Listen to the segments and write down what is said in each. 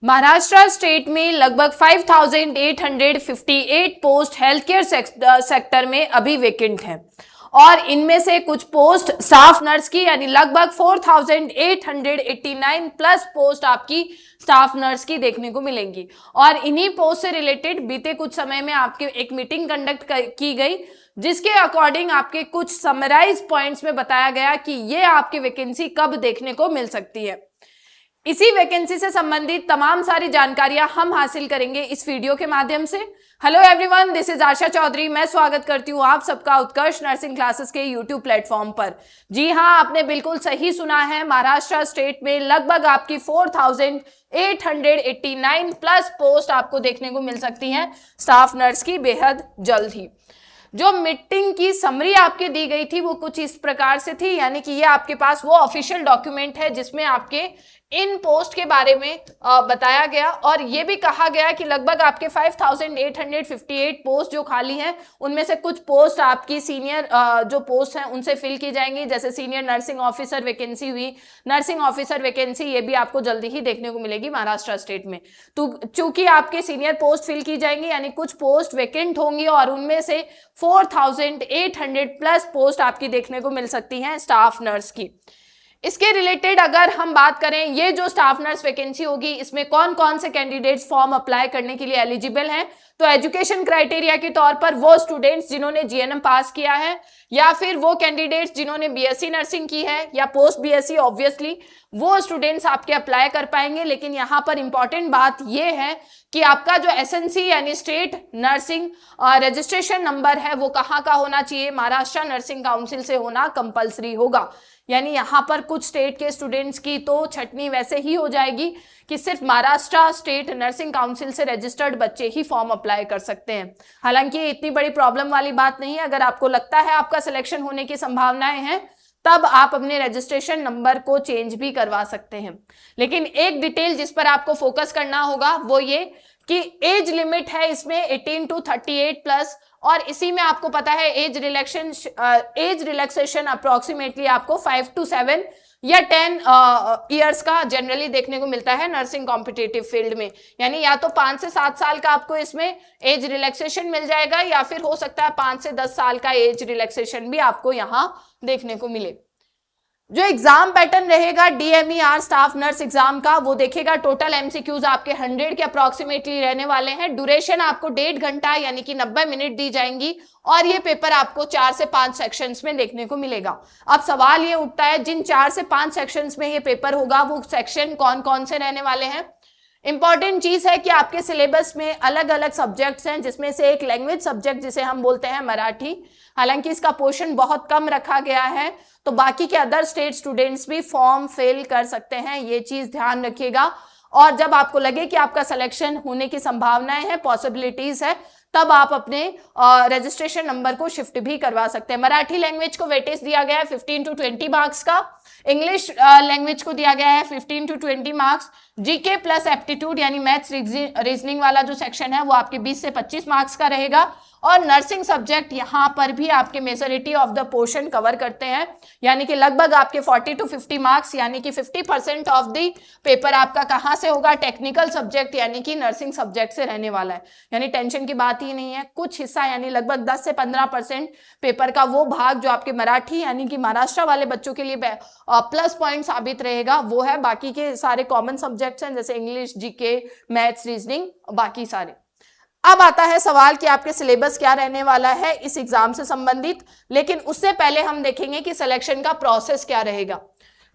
Maharashtra state में लगभग 5,858 post health care sector में अभी वेकेंट है और इनमें से कुछ पोस्ट स्टाफ नर्स की यानी लगभग 4,889 प्लस पोस्ट आपकी स्टाफ नर्स की देखने को मिलेंगी। और इन्हीं पोस्ट से रिलेटेड बीते कुछ समय में आपके एक मीटिंग कंडक्ट की गई, जिसके अकॉर्डिंग आपके कुछ समराइज पॉइंट्स में बताया गया कि ये आपकी वैकेंसी कब देखने को मिल सकती है। इसी वैकेंसी से संबंधित तमाम सारी जानकारियां हम हासिल करेंगे इस वीडियो के माध्यम से। हेलो एवरीवन, दिस इज आशा चौधरी। मैं स्वागत करती हूं आप सबका उत्कर्ष नर्सिंग क्लासेस के यूट्यूब प्लेटफॉर्म पर। जी हां, आपने बिल्कुल सही सुना है, महाराष्ट्र स्टेट में लगभग आपकी 4,889 प्लस पोस्ट आपको देखने को मिल सकती हैं स्टाफ नर्स की बेहद जल्द ही। जो मीटिंग की समरी आपके दी गई थी वो कुछ इस प्रकार से थी, यानी कि ये आपके पास वो ऑफिशियल डॉक्यूमेंट है जिसमें आपके इन पोस्ट के बारे में बताया गया और ये भी कहा गया कि लगभग आपके 5,858 पोस्ट जो खाली हैं उनमें से कुछ पोस्ट आपकी सीनियर जो पोस्ट हैं उनसे फिल की जाएंगी। जैसे सीनियर नर्सिंग ऑफिसर वैकेंसी हुई, नर्सिंग ऑफिसर वैकेंसी, ये भी आपको जल्दी ही देखने को मिलेगी महाराष्ट्र स्टेट में। तो चूंकि आपके सीनियर पोस्ट फिल की जाएंगी यानी कुछ पोस्ट वैकेंट होंगी और उनमें से 4,800 प्लस पोस्ट आपकी देखने को मिल सकती हैं स्टाफ नर्स की। इसके रिलेटेड अगर हम बात करें, ये जो स्टाफ नर्स वैकेंसी होगी इसमें कौन कौन से कैंडिडेट्स फॉर्म अप्लाई करने के लिए एलिजिबल हैं, तो एजुकेशन क्राइटेरिया के तौर पर वो स्टूडेंट्स जिन्होंने जीएनएम पास किया है या फिर वो कैंडिडेट्स जिन्होंने बीएससी नर्सिंग की है या पोस्ट बीएससी, ऑब्वियसली वो स्टूडेंट्स आपके अप्लाई कर पाएंगे। लेकिन यहाँ पर इंपॉर्टेंट बात ये है कि आपका जो एसएनसी यानी स्टेट नर्सिंग रजिस्ट्रेशन नंबर है वो कहाँ का होना चाहिए, महाराष्ट्र नर्सिंग काउंसिल से होना कंपलसरी होगा। यानी यहाँ पर कुछ स्टेट के स्टूडेंट्स की तो छटनी वैसे ही हो जाएगी कि सिर्फ महाराष्ट्र स्टेट नर्सिंग काउंसिल से रजिस्टर्ड बच्चे ही फॉर्म अप्लाई कर सकते हैं। हालांकि ये इतनी बड़ी प्रॉब्लम वाली बात नहीं है। अगर आपको लगता है आपका सिलेक्शन होने की संभावनाएं हैं तब आप अपने रजिस्ट्रेशन नंबर को चेंज भी करवा सकते हैं। लेकिन एक डिटेल जिस पर आपको फोकस करना होगा वो ये कि एज लिमिट है इसमें 18 to 38 प्लस, और इसी में आपको पता है एज रिलैक्सेशन अप्रोक्सीमेटली आपको 5 to 7 या 10 ईयर्स का जनरली देखने को मिलता है नर्सिंग कॉम्पिटिटिव फील्ड में। यानी या तो 5 से 7 साल का आपको इसमें एज रिलैक्सेशन मिल जाएगा या फिर हो सकता है 5 से 10 साल का एज रिलैक्सेशन भी आपको यहाँ देखने को मिले। जो एग्जाम पैटर्न रहेगा DMER स्टाफ नर्स एग्जाम का, वो देखेगा टोटल एमसीक्यूज आपके 100 के अप्रोक्सीमेटली रहने वाले हैं। ड्यूरेशन आपको 1.5 घंटा यानी कि 90 मिनट दी जाएंगी और ये पेपर आपको 4 से 5 सेक्शंस में देखने को मिलेगा। अब सवाल ये उठता है जिन 4 से 5 सेक्शंस में ये पेपर होगा वो सेक्शन कौन कौन से रहने वाले हैं। इंपॉर्टेंट चीज है कि आपके सिलेबस में अलग अलग सब्जेक्ट्स हैं, जिसमें से एक लैंग्वेज सब्जेक्ट जिसे हम बोलते हैं मराठी। हालांकि इसका पोर्शन बहुत कम रखा गया है तो बाकी के अदर स्टेट स्टूडेंट्स भी फॉर्म फिल कर सकते हैं, ये चीज ध्यान रखिएगा। और जब आपको लगे कि आपका सिलेक्शन होने की संभावनाएं हैं, पॉसिबिलिटीज है, तब आप अपने रजिस्ट्रेशन नंबर को शिफ्ट भी करवा सकते हैं। मराठी लैंग्वेज को वेटेज दिया गया है 15 to 20 मार्क्स का, इंग्लिश लैंग्वेज को दिया गया है 15 to 20 marks, GK plus aptitude यानी मैथ्स रीजनिंग वाला जो सेक्शन है वो आपके 20 से 25 मार्क्स का रहेगा। और नर्सिंग सब्जेक्ट यहाँ पर भी आपके majority of the portion cover करते हैं, यानी कि लगभग आपके 40 to 50 मार्क्स यानी कि 50% ऑफ द पेपर आपका कहाँ से होगा, टेक्निकल सब्जेक्ट यानी कि नर्सिंग सब्जेक्ट से रहने वाला है। यानी टेंशन की बात ही नहीं है। कुछ हिस्सा यानी लगभग 10 से 15% पेपर का वो भाग जो आपके मराठी यानी कि महाराष्ट्र वाले बच्चों के लिए प्लस पॉइंट साबित रहेगा वो है। बाकी के सारे कॉमन सब्जेक्ट्स हैं जैसे इंग्लिश, जीके, मैथ्स, रीजनिंग, बाकी सारे। अब आता है सवाल कि आपके सिलेबस क्या रहने वाला है इस एग्जाम से संबंधित, लेकिन उससे पहले हम देखेंगे कि सिलेक्शन का प्रोसेस क्या रहेगा।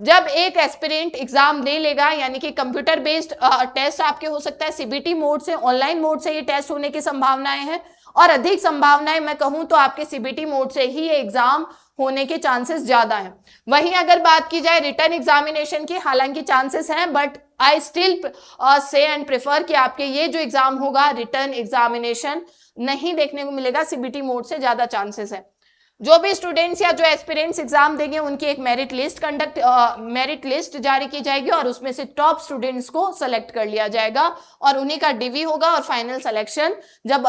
जब एक एस्पिरेंट एग्जाम दे लेगा यानी कि कंप्यूटर बेस्ड टेस्ट आपके हो सकता है सीबीटी मोड से, ऑनलाइन मोड से ये टेस्ट होने की संभावनाएं हैं और अधिक संभावनाएं मैं कहूं तो आपके सीबीटी मोड से ही ये एग्जाम होने के चांसेस ज्यादा हैं। वहीं अगर बात की जाए रिटर्न एग्जामिनेशन की, हालांकि चांसेस हैं but I still say and prefer कि आपके ये जो एग्जाम होगा रिटर्न एग्जामिनेशन नहीं देखने को मिलेगा, सीबीटी मोड से ज्यादा चांसेस है। जो भी स्टूडेंट्स या जो एस्पिरेंट्स एग्जाम देंगे उनकी एक मेरिट लिस्ट जारी की जाएगी और उसमें से टॉप स्टूडेंट्स को सेलेक्ट कर लिया जाएगा और उन्हीं का डीवी होगा और फाइनल सिलेक्शन जब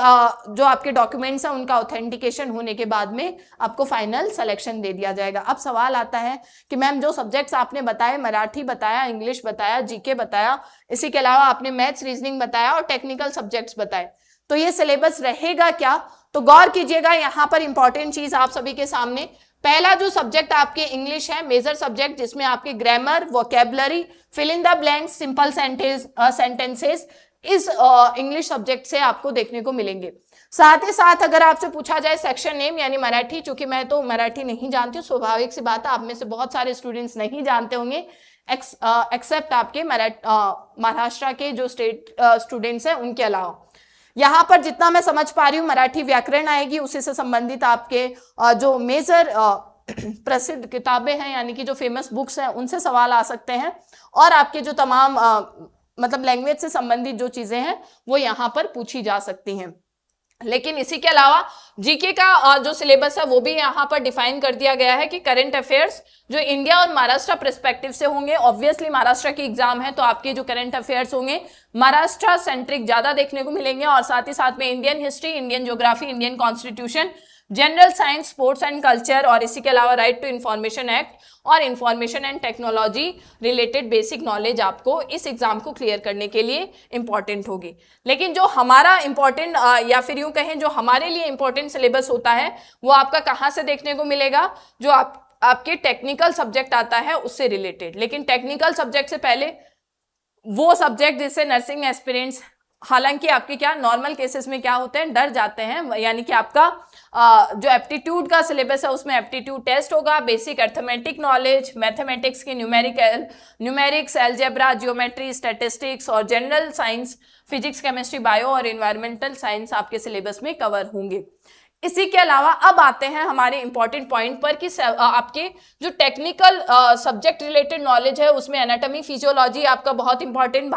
जो आपके डॉक्यूमेंट्स हैं उनका ऑथेंटिकेशन होने के बाद में आपको फाइनल सिलेक्शन दे दिया जाएगा। अब सवाल आता है कि मैम जो सब्जेक्ट्स आपने बताए, मराठी बताया, इंग्लिश बताया, जीके बताया, इसी के अलावा आपने मैथ्स, रीजनिंग बताया और टेक्निकल सब्जेक्ट्स बताए, तो ये सिलेबस रहेगा क्या? तो गौर कीजिएगा, यहां पर इंपॉर्टेंट चीज आप सभी के सामने, पहला जो सब्जेक्ट आपके इंग्लिश है, मेजर सब्जेक्ट, जिसमें आपके grammar, vocabulary, fill in the blanks, simple sentences इस इंग्लिश सब्जेक्ट से आपको देखने को मिलेंगे। साथ ही साथ अगर आपसे पूछा जाए सेक्शन नेम यानी मराठी, चूंकि मैं तो मराठी नहीं जानती हूँ, स्वाभाविक सी बात है आप में से बहुत सारे स्टूडेंट्स नहीं जानते होंगे एक्सेप्ट आपके महाराष्ट्र के जो स्टेट स्टूडेंट्स हैं उनके अलावा। यहाँ पर जितना मैं समझ पा रही हूँ मराठी व्याकरण आएगी, उसी से संबंधित आपके जो मेजर प्रसिद्ध किताबें हैं यानी कि जो फेमस बुक्स हैं उनसे सवाल आ सकते हैं और आपके जो तमाम मतलब लैंग्वेज से संबंधित जो चीजें हैं वो यहाँ पर पूछी जा सकती हैं। लेकिन इसी के अलावा जीके का जो सिलेबस है वो भी यहाँ पर डिफाइन कर दिया गया है कि करंट अफेयर्स जो इंडिया और महाराष्ट्र पर्सपेक्टिव से होंगे, ऑब्वियसली महाराष्ट्र की एग्जाम है तो आपके जो करंट अफेयर्स होंगे महाराष्ट्र सेंट्रिक ज्यादा देखने को मिलेंगे और साथ ही साथ में Indian history, Indian geography, Indian constitution, general science, sports and culture और इसी के अलावा राइट टू इंफॉर्मेशन एक्ट और information and technology related basic knowledge आपको इस एग्जाम को क्लियर करने के लिए इंपॉर्टेंट होगी। लेकिन जो हमारा इंपॉर्टेंट या फिर यूं कहें जो हमारे लिए इंपॉर्टेंट सिलेबस होता है वो आपका कहाँ से देखने को मिलेगा? जो आपके टेक्निकल सब्जेक्ट आता है उससे रिलेटेड। लेकिन टेक्निकल सब्जेक्ट से पहले वो सब्जेक्ट जिससे नर्सिंग एस्पिरेंट्स, हालांकि आपके क्या नॉर्मल केसेस में क्या होते हैं, डर जाते हैं, यानी कि आपका जो एप्टीट्यूड का सिलेबस है उसमें एप्टीट्यूड टेस्ट होगा, बेसिक अर्थमेटिक नॉलेज, मैथमेटिक्स की न्यूमेरिक्स, अलजेब्रा, जियोमेट्री, स्टैटिस्टिक्स और general science, physics, chemistry, bio और एनवायरमेंटल साइंस आपके सिलेबस में कवर होंगे। इसी के अलावा अब आते हैं हमारे इंपॉर्टेंट पॉइंट पर कि आपके जो टेक्निकल सब्जेक्ट रिलेटेड नॉलेज है उसमें एनाटॉमी, फिजियोलॉजी आपका बहुत इंपॉर्टेंट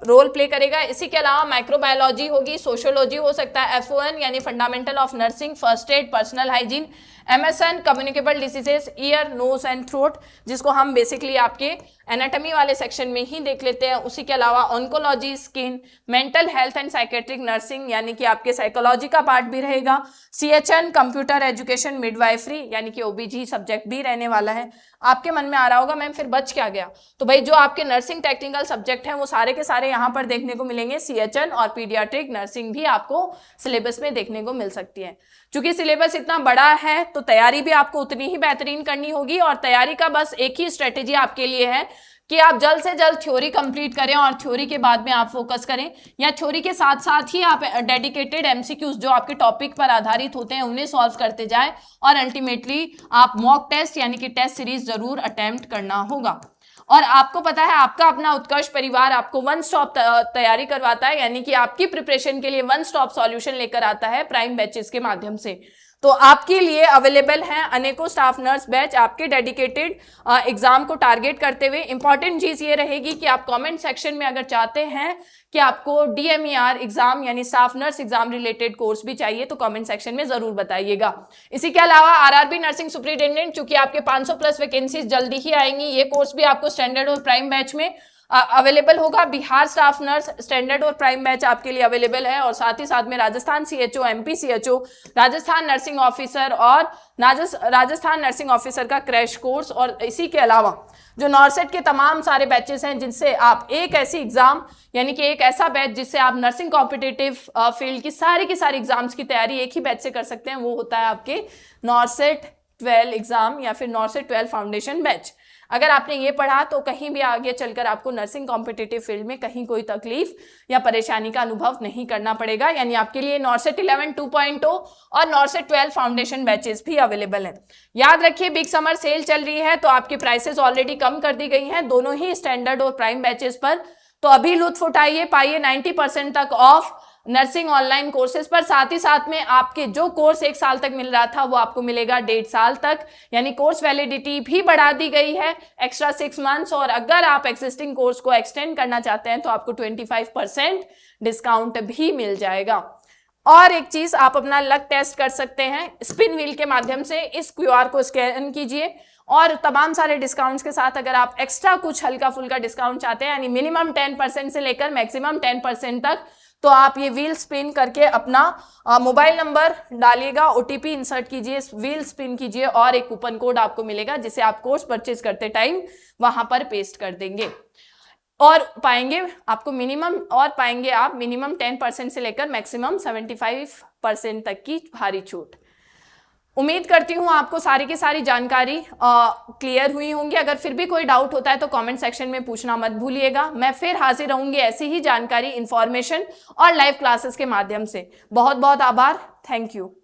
रोल प्ले करेगा। इसी के अलावा माइक्रोबायोलॉजी होगी, सोशियोलॉजी हो सकता है, FON यानी fundamental of nursing, first aid, personal hygiene, MSN communicable diseases, ear, nose and throat, जिसको हम बेसिकली आपके एनाटॉमी वाले सेक्शन में ही देख लेते हैं। उसी के अलावा oncology, skin, mental health and psychiatric nursing यानी कि आपके साइकोलॉजी का पार्ट भी रहेगा, CHN कंप्यूटर एजुकेशन, मिडवाइफरी यानी कि OBG सब्जेक्ट भी रहने वाला है। आपके मन में आ रहा होगा मैम फिर बच क्या गया? तो भाई जो आपके नर्सिंग टेक्निकल सब्जेक्ट हैं वो सारे के सारे यहाँ पर देखने को मिलेंगे। CHN और पीडियाट्रिक नर्सिंग भी आपको सिलेबस में देखने को मिल सकती है। चूंकि सिलेबस इतना बड़ा है तो तैयारी भी आपको उतनी ही बेहतरीन करनी होगी और तैयारी का बस एक ही स्ट्रेटेजी आपके लिए है कि आप जल्द से जल्द थ्योरी कंप्लीट करें और थ्योरी के बाद में आप फोकस करें, या थ्योरी के साथ साथ ही आप डेडिकेटेड MCQs जो आपके टॉपिक पर आधारित होते हैं उन्हें सॉल्व करते जाएं और अल्टीमेटली आप मॉक टेस्ट यानी कि टेस्ट सीरीज जरूर अटेम्प्ट करना होगा। और आपको पता है आपका अपना उत्कर्ष परिवार आपको वन स्टॉप तैयारी करवाता है, यानी कि आपकी प्रिपरेशन के लिए वन स्टॉप सॉल्यूशन लेकर आता है प्राइम बैचेस के माध्यम से। तो आपके लिए अवेलेबल हैं अनेकों स्टाफ नर्स बैच आपके डेडिकेटेड एग्जाम को टारगेट करते हुए। इंपॉर्टेंट चीज ये रहेगी कि आप कमेंट सेक्शन में अगर चाहते हैं कि आपको DMER एग्जाम यानी staff nurse exam related course भी चाहिए तो कमेंट सेक्शन में जरूर बताइएगा। इसी के अलावा RRB नर्सिंग सुपरिटेंडेंट, चूंकि आपके 500+ वैकेंसीज जल्दी ही आएंगी, ये कोर्स भी आपको स्टैंडर्ड और प्राइम बैच में अवेलेबल होगा। बिहार स्टाफ नर्स स्टैंडर्ड और प्राइम बैच आपके लिए अवेलेबल है और साथ ही साथ में Rajasthan CHO, MP CHO, Rajasthan nursing officer और राजस्थान नर्सिंग ऑफिसर का क्रैश कोर्स, और इसी के अलावा जो नॉर्सेट के तमाम सारे बैचेस हैं जिनसे आप एक ऐसी एग्जाम यानी कि एक ऐसा बैच जिससे आप नर्सिंग कॉम्पिटिटिव फील्ड की सारी एग्जाम्स की तैयारी एक ही बैच से कर सकते हैं, वो होता है आपके नॉर्सेट 12 एग्जाम या फिर नॉर्सेट 12 फाउंडेशन बैच। अगर आपने ये पढ़ा तो कहीं भी आगे चलकर आपको नर्सिंग कॉम्पिटिटिव फील्ड में कहीं कोई तकलीफ या परेशानी का अनुभव नहीं करना पड़ेगा, यानी आपके लिए नॉर्सेट 11 2.0 और नॉर्सेट 12 फाउंडेशन बैचेस भी अवेलेबल हैं। याद रखिए बिग समर सेल चल रही है तो आपकी प्राइसेस ऑलरेडी कम कर दी गई हैं दोनों ही स्टैंडर्ड और प्राइम बैचेस पर, तो अभी लुत्फ उठाइए, पाइए 90% तक ऑफ नर्सिंग ऑनलाइन कोर्सेज पर। साथ ही साथ में आपके जो कोर्स 1 साल तक मिल रहा था वो आपको मिलेगा 1.5 साल तक, यानी कोर्स वैलिडिटी भी बढ़ा दी गई है एक्स्ट्रा 6 मंथ्स, और अगर आप एक्सिस्टिंग कोर्स को एक्सटेंड करना चाहते हैं तो आपको 25% डिस्काउंट भी मिल जाएगा। और एक चीज, आप अपना लक टेस्ट कर सकते हैं स्पिन व्हील के माध्यम से। इस क्यूआर को स्कैन कीजिए और तमाम सारे डिस्काउंट्स के साथ अगर आप एक्स्ट्रा कुछ हल्का फुल्का डिस्काउंट चाहते हैं, यानी मिनिमम 10% से लेकर मैक्सिमम 10% तक, तो आप ये व्हील स्पिन करके अपना मोबाइल नंबर डालिएगा, ओटीपी इंसर्ट कीजिए, व्हील स्पिन कीजिए और एक कूपन कोड आपको मिलेगा जिसे आप कोर्स परचेज करते टाइम वहां पर पेस्ट कर देंगे और पाएंगे आपको मिनिमम, और पाएंगे आप मिनिमम 10% से लेकर मैक्सिमम 75% तक की भारी छूट। उम्मीद करती हूँ आपको सारी की सारी जानकारी क्लियर हुई होंगी। अगर फिर भी कोई डाउट होता है तो कमेंट सेक्शन में पूछना मत भूलिएगा। मैं फिर हाजिर रहूंगी ऐसी ही जानकारी, इंफॉर्मेशन और लाइव क्लासेस के माध्यम से। बहुत बहुत आभार, थैंक यू।